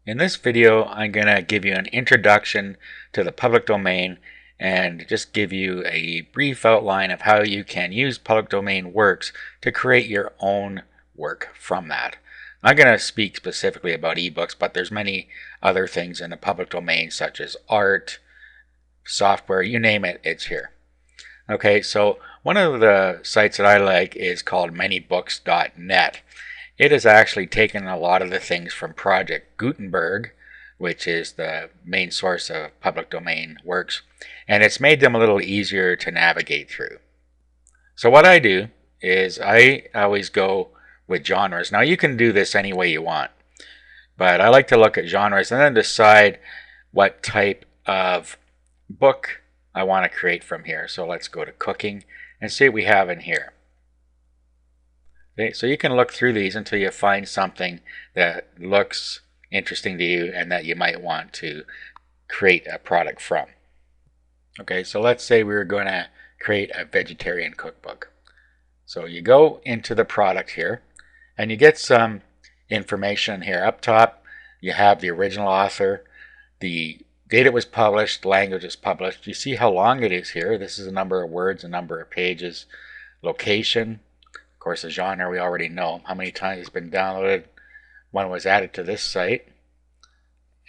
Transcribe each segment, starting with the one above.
In this video, I'm going to give you an introduction to the public domain and just give you a brief outline of how you can use public domain works to create your own work from that. I'm going to speak specifically about ebooks, but there's many other things in the public domain such as art, software, you name it, it's here. Okay, so one of the sites that I like is called manybooks.net. It has actually taken a lot of the things from Project Gutenberg, which is the main source of public domain works, and it's made them a little easier to navigate through. So what I do is I always go with genres. Now you can do this any way you want, but I like to look at genres and then decide what type of book I want to create from here. So let's go to cooking and see what we have in here. Okay, so you can look through these until you find something that looks interesting to you and that you might want to create a product from. Okay, so let's say we were going to create a vegetarian cookbook. So you go into the product here and you get some information here. Up top you have the original author, the date it was published, language it's published. You see how long it is here. This is a number of words, a number of pages, location. Of course, the genre we already know, how many times it's been downloaded, when it was added to this site,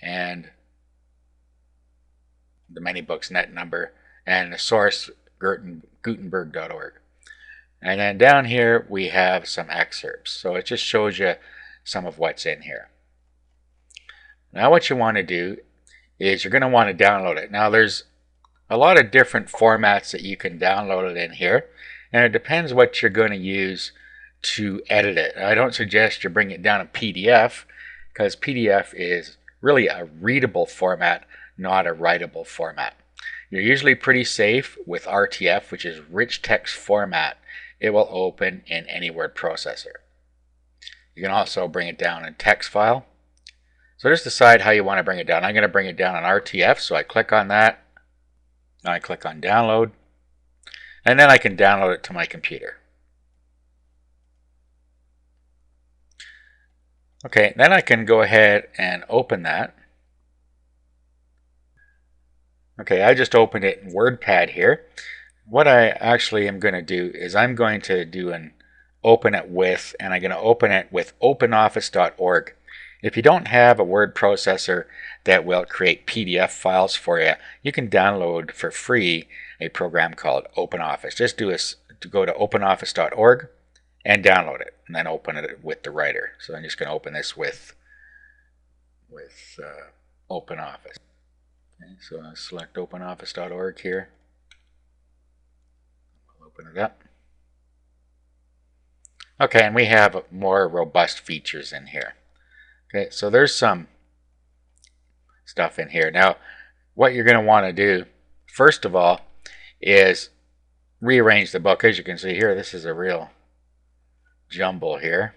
and the ManyBooks.net number, and the source gutenberg.org. And then down here we have some excerpts. So it just shows you some of what's in here. Now what you want to do is you're going to want to download it. Now there's a lot of different formats that you can download it in here, and it depends what you're going to use to edit it. I don't suggest you bring it down in PDF, because PDF is really a readable format, not a writable format. You're usually pretty safe with RTF, which is rich text format. It will open in any word processor. You can also bring it down in text file. So just decide how you want to bring it down. I'm going to bring it down in RTF, so I click on that. Now I click on download, and then I can download it to my computer. Okay, then I can go ahead and open that. Okay, I just opened it in WordPad here. What I actually am going to do is I'm going to do an open it with, and I'm going to open it with openoffice.org. If you don't have a word processor that will create PDF files for you, you can download for free a program called OpenOffice. Just go to openoffice.org and download it, and then open it with the writer. So I'm just going to open this with OpenOffice. Okay, so I'll select openoffice.org here. We'll open it up. Okay, and we have more robust features in here. Okay, so there's some stuff in here. Now, what you're going to want to do, first of all, is rearrange the book. As you can see here, this is a real jumble here.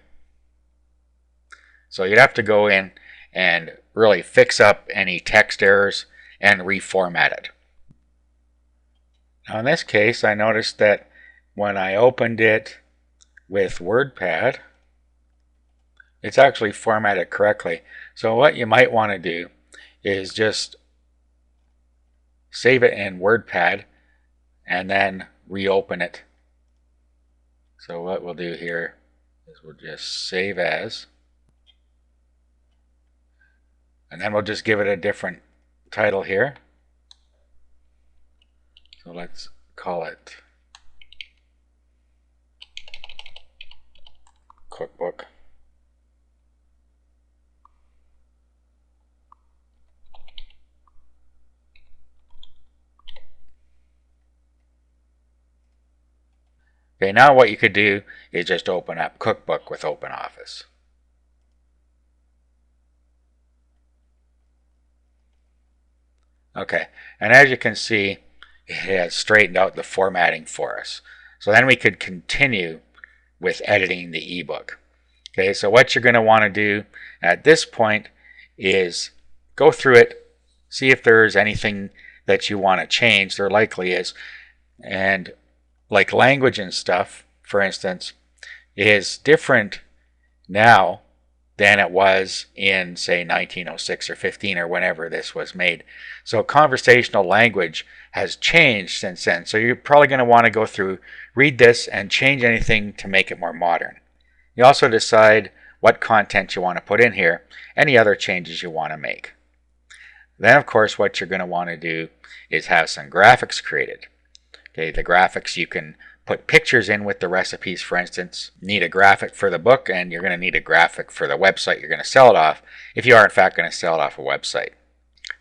So you'd have to go in and really fix up any text errors and reformat it. Now in this case, I noticed that when I opened it with WordPad, it's actually formatted correctly. So what you might want to do is just save it in WordPad and then reopen it. So what we'll do here is we'll just save as, and then we'll just give it a different title here. So let's call it Cookbook. Okay, now what you could do is just open up Cookbook with OpenOffice. Okay, and as you can see, it has straightened out the formatting for us. So then we could continue with editing the ebook. Okay, so what you're going to want to do at this point is go through it, see if there's anything that you want to change. There likely is. And like language and stuff, for instance, is different now than it was in, say, 1906 or 15 or whenever this was made. So conversational language has changed since then. So you're probably going to want to go through, read this, and change anything to make it more modern. You also decide what content you want to put in here, any other changes you want to make. Then, of course, what you're going to want to do is have some graphics created. Okay, the graphics, you can put pictures in with the recipes, for instance. Need a graphic for the book, and you're going to need a graphic for the website you're going to sell it off, if you are in fact going to sell it off a website.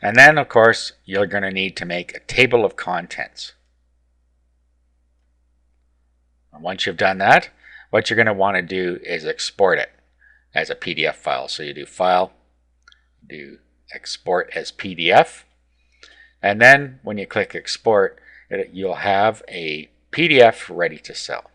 And then, of course, you're going to need to make a table of contents. And once you've done that, what you're going to want to do is export it as a PDF file. So you do File, do Export as PDF, and then when you click Export, you'll have a PDF ready to sell.